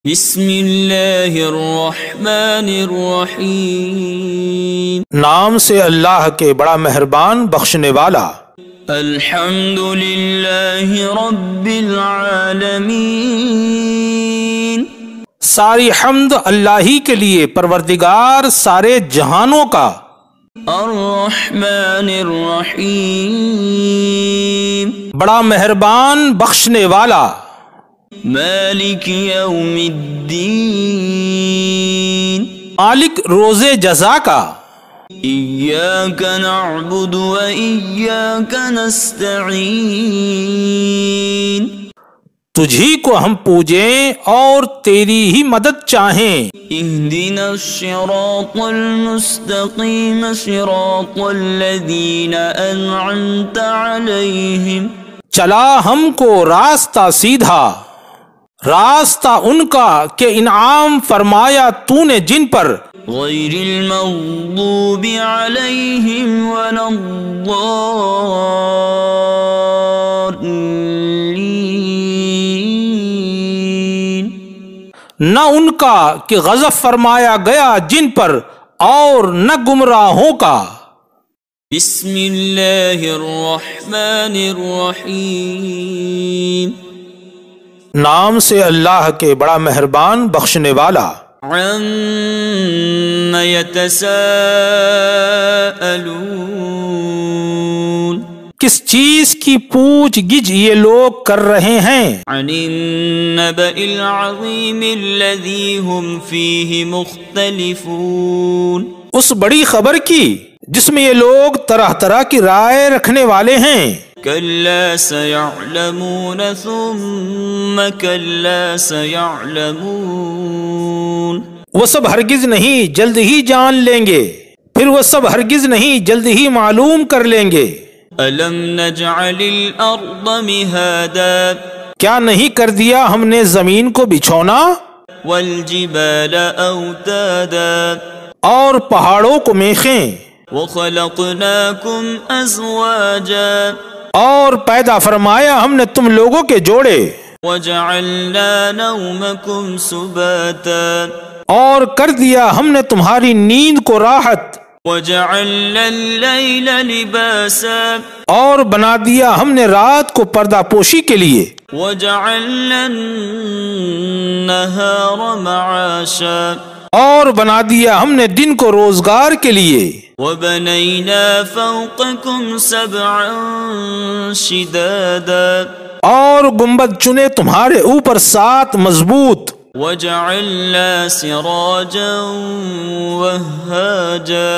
بسم اللہ الرحمن الرحیم، نام سے اللہ کے بڑا مہربان بخشنے والا۔ الحمد للہ رب العالمین، ساری حمد اللہ ہی کے لیے پروردگار سارے جہانوں کا۔ الرحمن الرحیم، بڑا مہربان بخشنے والا۔ مالک یوم الدین، مالک روز جزا کا۔ ایاک نعبد و ایاک نستعین، تجھی کو ہم پوجیں اور تیری ہی مدد چاہیں۔ اہدنا الصراط المستقیم صراط الذین انعمت علیہم، چلا ہم کو راستہ سیدھا، راستہ ان کا کہ انعام فرمایا تو نے جن پر، غیر المغضوب علیہم ولا الضالین، نہ ان کا کہ غضب فرمایا گیا جن پر اور نہ گمراہوں کا۔ بسم اللہ الرحمن الرحیم، نام سے اللہ کے بڑا مہربان بخشنے والا۔ عم یتساءلون، کس چیز کی پوچھ گچھ یہ لوگ کر رہے ہیں؟ عن النبأ العظیم الذی هم فیہ مختلفون، اس بڑی خبر کی جس میں یہ لوگ طرح طرح کی رائے رکھنے والے ہیں۔ کلا سیعلمون ثم کلا سیعلمون، وہ سب ہرگز نہیں جلد ہی جان لیں گے، پھر وہ سب ہرگز نہیں جلد ہی معلوم کر لیں گے۔ الم نجعل الارض مہادا، کیا نہیں کر دیا ہم نے زمین کو بچھونا، والجبال اوتادا، اور پہاڑوں کو میخیں، وخلقناکم ازواجا، اور پیدا فرمایا ہم نے تم لوگوں کے جوڑے، وجعلنا نومکم سباتا، اور کر دیا ہم نے تمہاری نیند کو راحت، وجعلنا اللیل لباسا، اور بنا دیا ہم نے رات کو پردہ پوشی کے لیے، وجعلنا النہار معاشا، اور بنا دیا ہم نے دن کو روزگار کے لیے، وبنینا فوقکم سبعا شدادا، اور گنبد چنے تمہارے اوپر 7 مضبوط، وجعلنا سراجا وہاجا،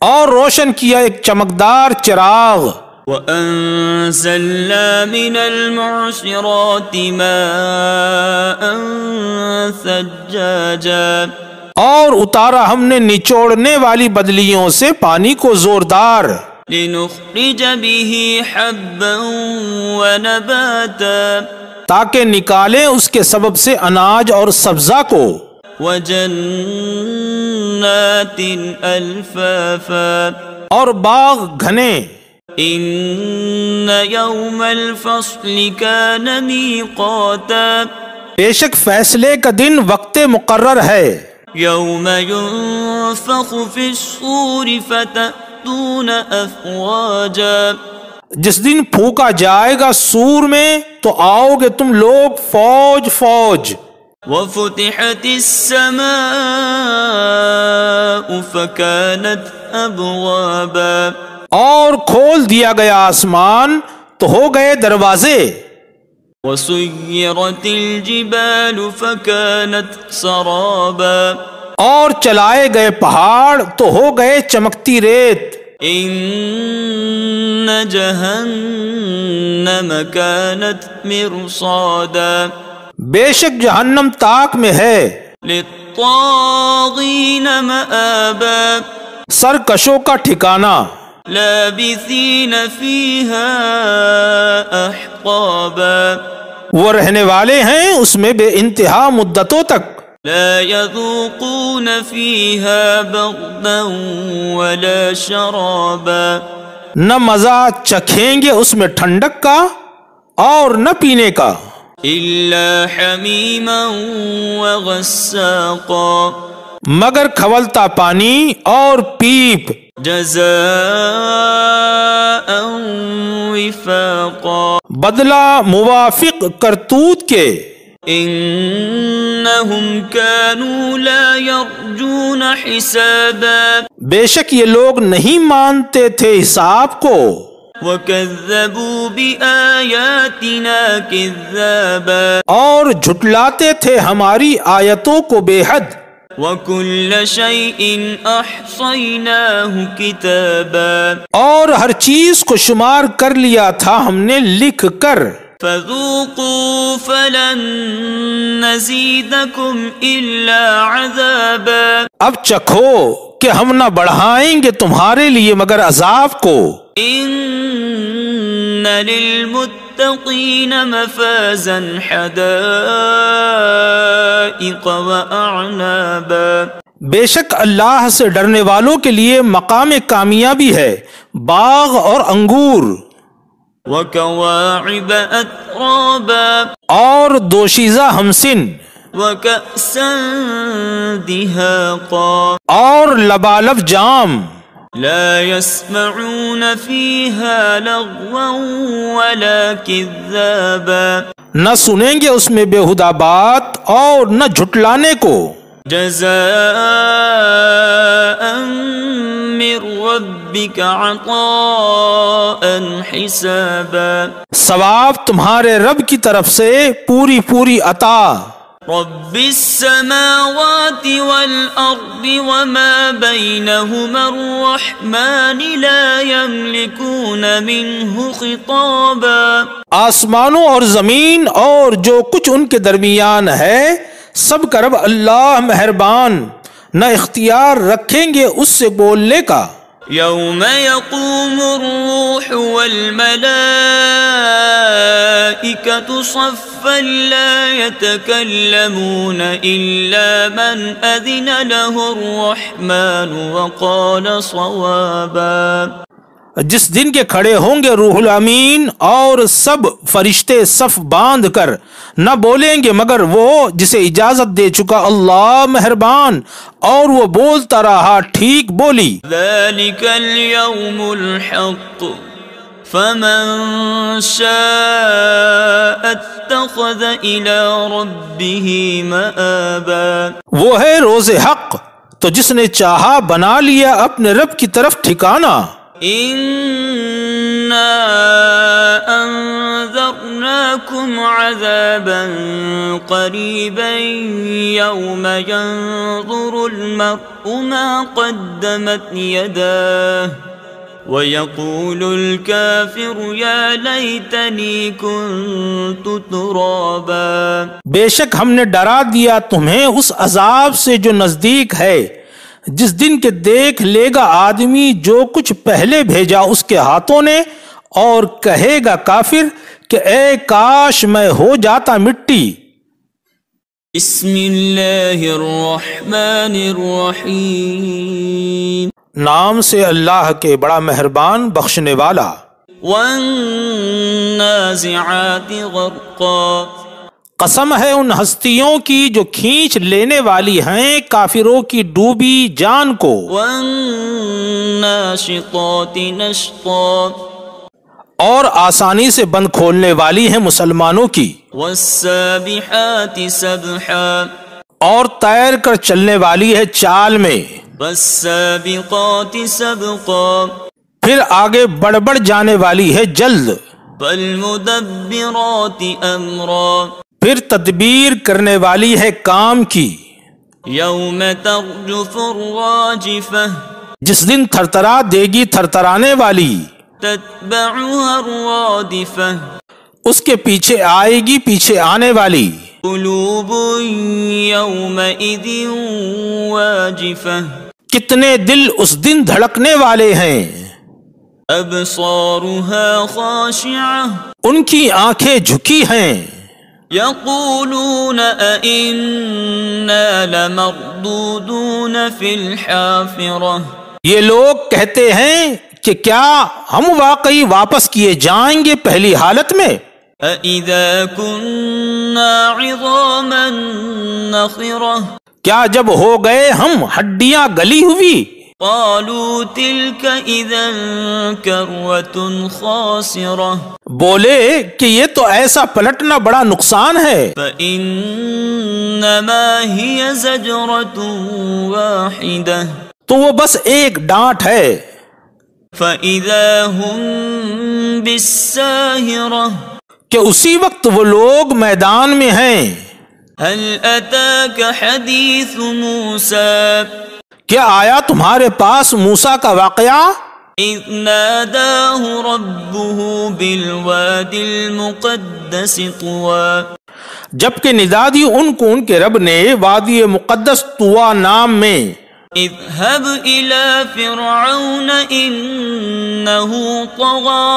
اور روشن کیا ایک چمکدار چراغ، وَأَنزَلْنَا مِنَ الْمُعْصِرَاتِ مَاءً ثَجَّاجًا، اور اتارا ہم نے نچوڑنے والی بدلیوں سے پانی کو زوردار، لِنُخْرِجَ بِهِ حَبًّا وَنَبَاتًا، تاکہ نکالیں اس کے سبب سے اناج اور سبزہ کو، وَجَنَّاتٍ أَلْفَافًا، اور باغ گھنے۔ إِنَّ يَوْمَ الْفَصْلِ كَانَ مِيقَاتًا، بے شک فیصلے کا دن وقت مقرر ہے، يَوْمَ يُنفَخُ فِي الصُّورِ فَتَأْتُونَ أَفْوَاجًا، جس دن پھونکا جائے گا سور میں تو آؤ گے تم لوگ فوج فوج، وَفُتِحَتِ السَّمَاءُ فَكَانَتْ أَبْوَابًا، اور کھول دیا گیا آسمان تو ہو گئے دروازے، وَسُيِّرَتِ الْجِبَالُ فَكَانَتْ سَرَابًا، اور چلائے گئے پہاڑ تو ہو گئے چمکتی ریت، إِنَّ جَهَنَّمَ كَانَتْ مِرْصَادًا، بے شک جہنم تاک میں ہے، لِلطَّاغِينَ مَآبًا، سرکشوں کا ٹھکانہ، لابثین فیہا احقابا، وہ رہنے والے ہیں اس میں بے انتہا مدتوں تک، لا یذوقون فیہا بردا ولا شرابا، نہ مزہ چکھیں گے اس میں ٹھنڈک کا اور نہ پینے کا، إلا حميما وغساقا مگر کھولتا پانی اور پیپ، جزاء وفاقا بدلہ موافق کرتوت کے۔ إنهم كانوا لا يرجون حسابا بے شک یہ لوگ نہیں مانتے تھے حساب کو، وكذبوا بآياتنا كذابا اور جھٹلاتے تھے ہماری آیتوں کو بے حد۔ وكل شيء أحصيناه كتابا اور ہر چیز کو شمار کر لیا تھا ہم نے لکھ کر۔ فذوقوا فلن نزيدكم إلا عذابا اب چکھو کہ ہم نہ بڑھائیں گے تمہارے لیے مگر عذاب کو۔ إن للمتقين مفازا حدائق وأعنابا بے شک اللہ سے ڈرنے والوں کے لیے مقام کامیابی ہے، باغ اور انگور، وكواعب أترابا اور دوشیزہ ہمسن، وكأسا دهاقا اور لبالب جام۔ لا يسمعون فيها لغوا ولا كذابا نہ سنیں گے اس میں بےہودہ بات اور نہ جھٹلانے کو۔ جزاء من ربك عطاء حسابا ثواب تمہارے رب کی طرف سے پوری پوری عطا۔ رب السماوات والأرض وما بينهما الرحمن لا يملكون منه خطابا آسمانوں اور زمین اور جو کچھ ان کے درمیان ہے سب کا رب اللہ مہربان، نہ اختیار رکھیں گے اس سے بولنے کا۔ يوم يقوم الروح والملائكة صفا لا يتكلمون إلا من أذن له الرحمن وقال صوابا جس دن کے کھڑے ہوں گے روح الامین اور سب فرشتے صف باندھ کر، نہ بولیں گے مگر وہ جسے اجازت دے چکا اللہ مہربان، اور وہ بولتا رہا ٹھیک بولی۔ ذلك اليوم الحق فمن شاء اتخذ إلى ربه مآبا وہ ہے روز حق، تو جس نے چاہا بنا لیا اپنے رب کی طرف ٹھکانہ۔ إنا أنذرناكم عذابا قريبا يوم ينظر المرء ما قدمت يداه ويقول الكافر يا ليتني كنت ترابا بے شک ہم نے ڈرا دیا تمہیں اس عذاب سے جو نزدیک ہے، جس دن کے دیکھ لے گا آدمی جو کچھ پہلے بھیجا اس کے ہاتھوں نے، اور کہے گا کافر کہ اے کاش میں ہو جاتا مٹی۔ بسم اللہ الرحمن الرحیم نام سے اللہ کے بڑا مہربان بخشنے والا۔ والنازعات غرقا قسم ہے ان ہستیوں کی جو کھینچ لینے والی ہیں کافروں کی ڈوبی جان کو۔ والناشطات نشطا اور آسانی سے بند کھولنے والی ہیں مسلمانوں کی۔ والسابحات سبحا اور تیر کر چلنے والی ہے چال میں۔ والسابقات سبقا پھر آگے بڑھ بڑھ جانے والی ہے جلد۔ فالمدبرات امرا پھر تدبیر کرنے والی ہے کام کی۔ یوم ترجف الراجفہ جس دن تھرتھرا دے گی تھرتھرانے والی۔ تتبعها الرادفہ اس کے پیچھے آئے گی پیچھے آنے والی۔ قلوب یومئذ واجفہ کتنے دل اس دن دھڑکنے والے ہیں۔ ابصارها خاشعہ ان کی آنکھیں جھکی ہیں۔ یقولون ائنا لمردودون فی الحافرہ یہ لوگ کہتے ہیں کہ کیا ہم واقعی واپس کیے جائیں گے پہلی حالت میں۔ أَإِذَا كُنَّا عِظَامًا نَخِرَةً کیا جب ہو گئے ہم ہڈیاں گلی ہوئی؟ قالوا تلك اذا كروة خاسرة بولے کہ یہ تو ایسا پلٹنا بڑا نقصان ہے. فإنما هي زجرة واحدة تو وہ بس ایک ڈانٹ ہے. فإذا هم بالساهرة کہ اسی وقت وہ لوگ میدان میں ہیں. هل أتاك حديث موسى کیا آیا تمہارے پاس موسیٰ کا واقعہ؟ اذ ناداہ ربہ بالواد المقدس طوى جبکہ ندا دی ان کو ان کے رب نے وادی مقدس طویٰ نام میں. اذهب الى فرعون انه طغى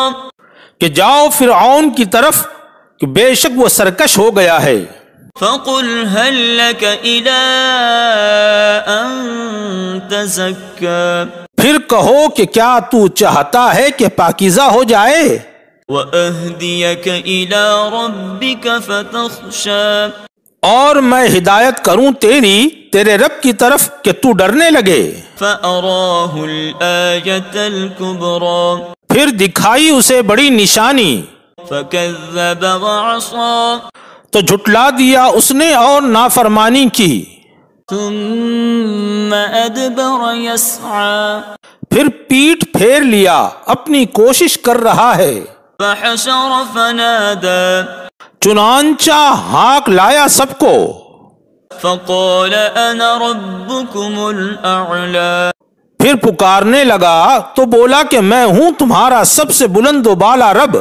کہ جاؤ فرعون کی طرف کہ بے شک وہ سرکش ہو گیا ہے. فقل هل لك الى ان تزكى پھر کہو کہ کیا تو چاہتا ہے کہ پاکیزہ ہو جائے؟ وَأَهْدِيَكَ إِلَىٰ رَبِّكَ فَتَخْشَىٰ اور میں ہدایت کروں تیرے رب کی طرف کہ تو ڈرنے لگے. فَأَرَاهُ الْآيَةَ الْكُبْرَىٰ پھر دکھائی اسے بڑی نشانی. فَكَذَّبَ وَعَصَىٰ تو جھٹلا دیا اس نے اور نافرمانی کی. ثُمَّ أَدْبَرَ يَسْعَىٰ پھر پیٹھ پھیر لیا اپنی کوشش کر رہا ہے. فَحَشَرَ فَنَادَىٰ چنانچہ ہانک لایا سب کو. فَقَالَ أَنَا رَبُّكُمُ الْأَعْلَىٰ پھر پکارنے لگا تو بولا کہ میں ہوں تمہارا سب سے بلند و بالا رب.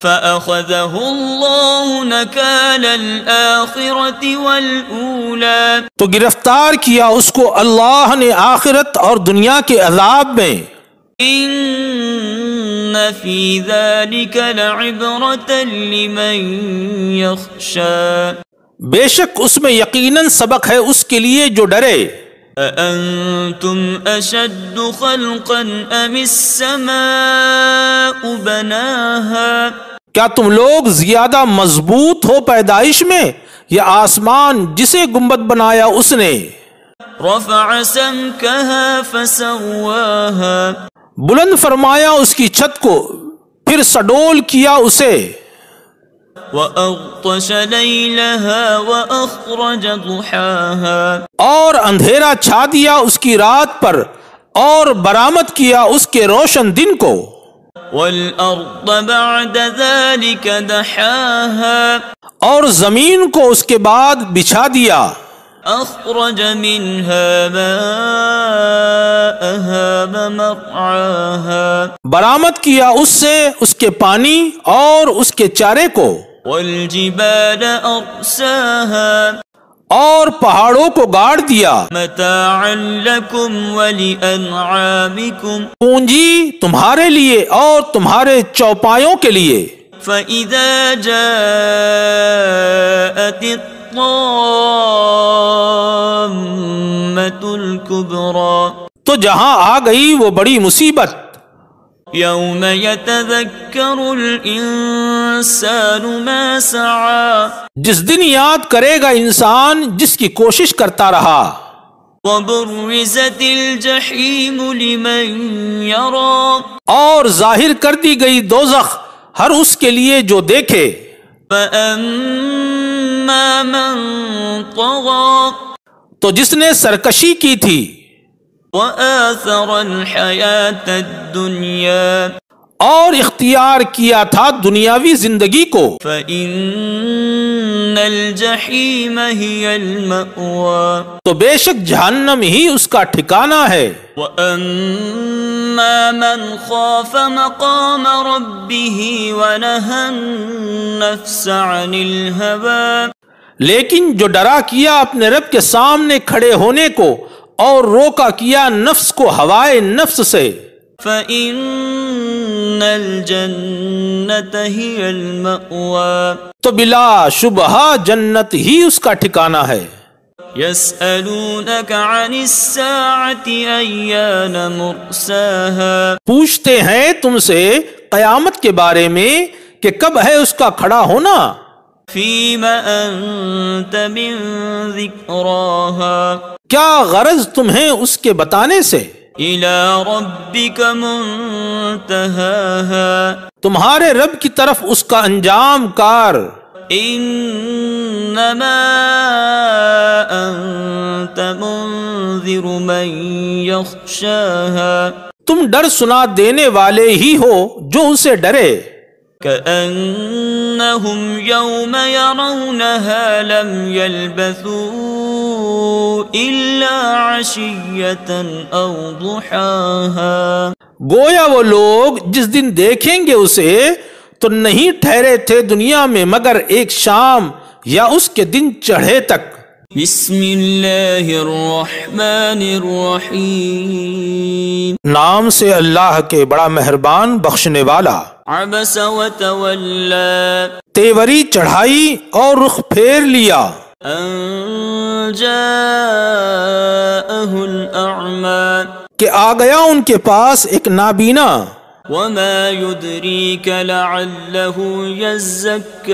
فَأَخَذَهُ اللَّهُ نَكَالَ الْآخِرَةِ وَالْأُولَىٰ تو گرفتار کیا اس کو اللہ نے آخرت اور دنیا کے عذاب میں. إِنَّ فِي ذَلِكَ لَعِبْرَةً لِمَن يَخْشَىٰ بے شک اس میں یقیناً سبق ہے اس کے لیے جو ڈرے. أَأَنتُمْ أَشَدُّ خَلْقًا أَمِ السَّمَاءُ بَنَاهَا کیا تم لوگ زیادہ مضبوط ہو پیدائش میں یا آسمان جسے گنبد بنایا اس نے؟ رَفَعَ سَمْكَهَا فَسَوَّاهَا بلند فرمایا اس کی چھت کو پھر سڈول کیا اسے. وَأَغْطَشَ لَيْلَهَا وَأَخْرَجَ ضُحَاهَا اور اندھیرا چھا دیا اس کی رات پر اور برآمد کیا اس کے روشن دن کو. وَالْأَرْضَ بَعْدَ ذَلِكَ دَحَاهَا اور زمین کو اس کے بعد بچھا دیا. أَخْرَجَ مِنْهَا مَاءَهَا وَمَرْعَاهَا برآمد کیا اس سے اس کے پانی اور اس کے چارے کو. وَالْجِبَالَ أَرْسَاهَا اور پہاڑوں کو گاڑ دیا. مَتَاعًا لَكُمْ وَلِأَنْعَامِكُمْ پونجی تمہارے لیے اور تمہارے چوپایوں کے لیے. فَإِذَا جَاءَتِ الطَّامَّةُ الْكُبْرَىٰ تو جہاں آ گئی وہ بڑی مصیبت. يَوْمَ يَتَذَكَّرُ الْإِنسَانُ مَا سَعَىٰ جس دن یاد کرے گا انسان جس کی کوشش کرتا رہا. وَبُرِّزَتِ الْجَحِيمُ لِمَن يَرَىٰ اور ظاہر کر دی گئی دوزخ ہر اس کے لیے جو دیکھے. فَأَمَّا مَن طَغَىٰ تو جس نے سرکشی کی تھی وَآثَرَ الْحَيَاةَ الدُّنْيَا اور اختیار کیا تھا دنیاوی زندگی کو. فَإِنَّ الْجَحِيمَ هِيَ الْمَأْوَىٰ تو بے شک جہنم ہی اس کا ٹھکانہ ہے. وَأَمَّا مَنْ خَافَ مَقَامَ رَبِّهِ وَنَهَى النَّفْسَ عَنِ الْهَوَىٰ لیکن جو ڈرا کیا اپنے رب کے سامنے کھڑے ہونے کو اور روکا کیا نفس کو ہوائے نفس سے. فَإِنَّ الْجَنَّةَ هِيَ الْمَأْوَىٰ تو بلا شبہ جنت ہی اس کا ٹھکانہ ہے. يَسْأَلُونَكَ عَنِ السَّاعَةِ أَيَّانَ مُرْسَاهَا پوچھتے ہیں تم سے قیامت کے بارے میں کہ کب ہے اس کا کھڑا ہونا؟ فیم انت من ذکراہا، کیا غرض تمہیں اس کے بتانے سے؟ الی ربک منتہاہا، تمہارے رب کی طرف اس کا انجام کار۔ انما انت منذر من یخشاہا، تم ڈر سنا دینے والے ہی ہو جو اسے ڈرے۔ كأنهم يوم يرونها لم يلبثوا إلا عشية أو ضحاها، گویا وہ لوگ جس دن دیکھیں گے اسے تو نہیں ٹھہرے تھے دنیا میں مگر ایک شام یا اس کے دن چڑھے تک۔ بسم اللہ الرحمن الرحیم، نام سے اللہ کے بڑا مہربان بخشنے والا۔ عبس وتولی، تیوری چڑھائی اور رخ پھیر لیا۔ ان جاءہ الاعمی، کہ آ گیا ان کے پاس ایک نابینا۔ وما يدریک لعلہ یزکی،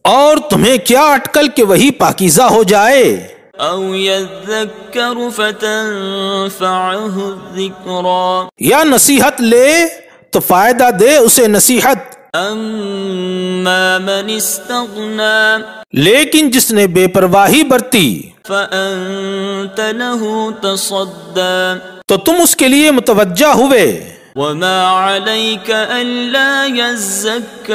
اور تمہیں کیا اٹکل کہ وہی پاکیزہ ہو جائے؟ او یذکر فتنفعہ الذکری، یا نصیحت لے تو فائدہ دے اسے نصیحت۔ اما من استغنی، لیکن جس نے بے پرواہی برتی فانت له تصدی، تو تم اس کے لیے متوجہ ہوئے۔ وما علیک الا یزکی،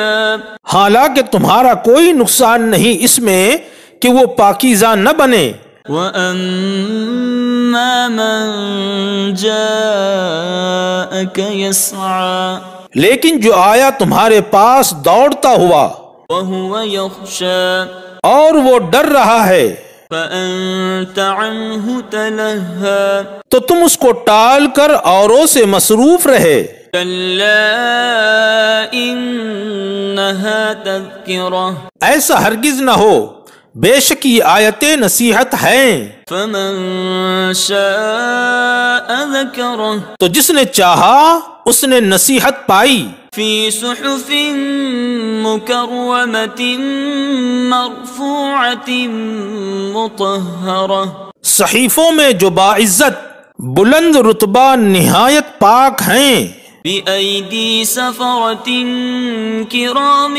حالانکہ تمہارا کوئی نقصان نہیں اس میں کہ وہ پاکیزہ نہ بنے۔ وَأَمَّا مَن جَاءَكَ يَسْعَى، لیکن جو آیا تمہارے پاس دوڑتا ہوا وَهُوَ يَخْشَى، اور وہ ڈر رہا ہے، فَأَنْتَ عَنْهُ تَلَهَّى، تو تم اس کو ٹال کر اوروں سے مصروف رہے۔ كَلَّا إِنَّهَا تَذْكِرَةٌ، ایسا ہرگز نہ ہو، بے شک یہ آیتیں نصیحت ہیں۔ فَمَن شَاءَ ذَكَرَهُ، تو جس نے چاہا اس نے نصیحت پائی۔ فِي صُحُفٍ مُكَرَّمَةٍ مَرْفُوعَةٍ مُطَهَّرَةٍ، صحیفوں میں جو باعزت بلند رتبہ نہایت پاک ہیں۔ بِأَيْدِي سَفَرَةٍ كِرَامٍ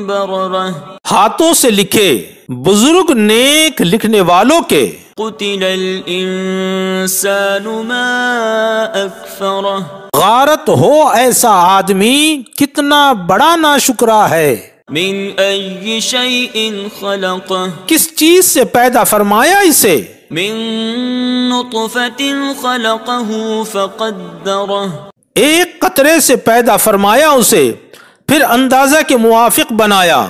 بَرَرَةٍ، ہاتھوں سے لکھے بزرگ نیک لکھنے والوں کے۔ قُتِلَ الْإِنسَانُ مَا أَكْفَرَهُ، غارت ہو ایسا آدمی کتنا بڑا ناشکرا ہے۔ مِنْ أَيِّ شَيْءٍ خَلَقَهُ، کس چیز سے پیدا فرمایا اسے؟ مِنْ نُطْفَةٍ خَلَقَهُ فَقَدَّرَهُ، ایک قطرے سے پیدا فرمایا اسے پھر اندازہ کے موافق بنایا۔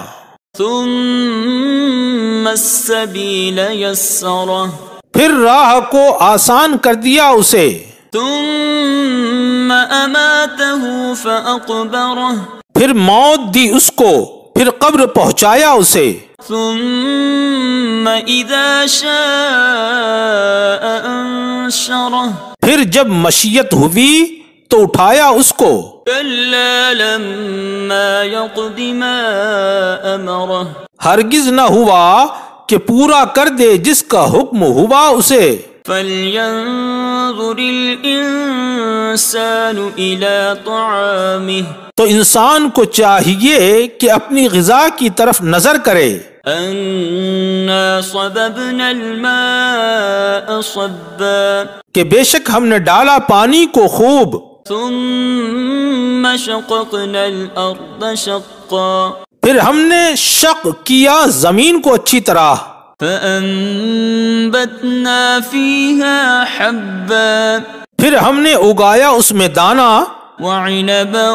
ثُمَّ السَّبِيلَ يَسَّرَهُ، پھر راہ کو آسان کر دیا اسے۔ ثُمَّ أَمَاتَهُ فَأَقْبَرَهُ، پھر موت دی اس کو پھر قبر پہنچایا اسے۔ ثُمَّ إِذَا شَاءَ أَنشَرَهُ، پھر جب مشیت ہوئی تو اٹھایا اس کو۔ كَلَّا لَمَّا يَقْضِ مَا أَمَرَهُ، ہرگز نہ ہوا کہ پورا کر دے جس کا حکم ہوا اسے۔ فَلْيَنظُرِ الْإِنسَانُ إِلَى طَعَامِهِ، تو انسان کو چاہیے کہ اپنی غذا کی طرف نظر کرے۔ أَنَّا صَبَبْنَا الْمَاءَ صَبًّا، کہ بے شک ہم نے ڈالا پانی کو خوب۔ ثُمَّ شَقَقْنَا الْأَرْضَ شَقًّا، پھر ہم نے شق کیا زمین کو اچھی طرح۔ فَأَنبَتْنَا فِيهَا حَبًّا، پھر ہم نے اگایا اس میں دانا، وَعِنَبًا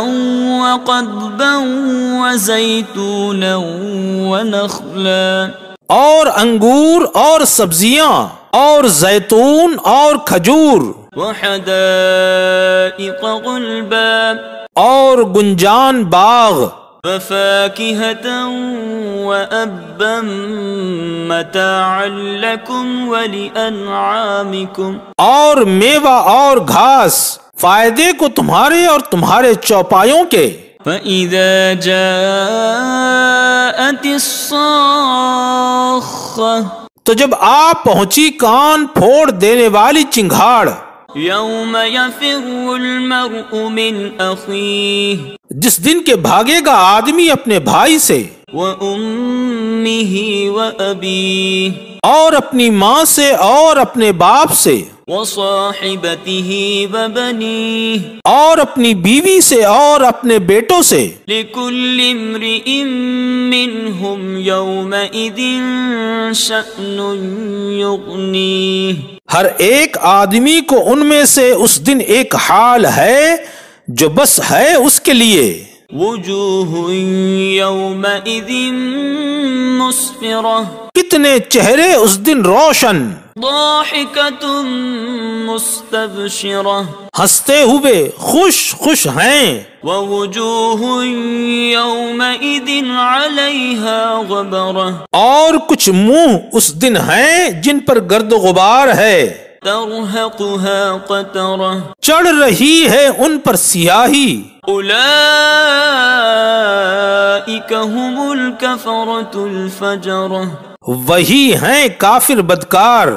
وَقَضْبًا وَزَيْتُونًا وَنَخْلًا، اور انگور اور سبزیاں اور زیتون اور کھجور وَحَدَائِقَ غُلْبًا، اور گنجان باغ، وَفَاكِهَةً وَأَبًّا مَتَاعًا لَكُمْ وَلِأَنْعَامِكُمْ، اور میوہ اور گھاس فائدے کو تمہارے اور تمہارے چوپایوں کے۔ فإذا جاءت الصاخة تو جب آ پہنچی کان پھوڑ دینے والی چنگھاڑ، يوم يفر المرء من أخيه جس دن کے بھاگے گا آدمی اپنے بھائی سے، وأمه وأبيه اور اپنی ماں سے اور اپنے باپ سے، وصاحبته وبنيه اور اپنی بیوی سے اور اپنے بیٹوں سے۔ لكل امرئ منهم يومئذ شأن يغنيه ہر ایک آدمی کو ان میں سے اس دن ایک حال ہے جو بس ہے اس کے لیے۔ وجوه يومئذ مسفرة کتنے چہرے اس دن روشن، ضاحكة مستبشرة ہنستے ہوئے خوش خوش ہیں، ووجوه يومئذ عليها غبرة اور کچھ منہ اس دن ہیں جن پر گرد و غبار ہے، ترهقها قترة چڑھ رہی ہے ان پر سیاہی۔ أولئك هم الكفرة الفجرة وہی ہیں کافر بدکار۔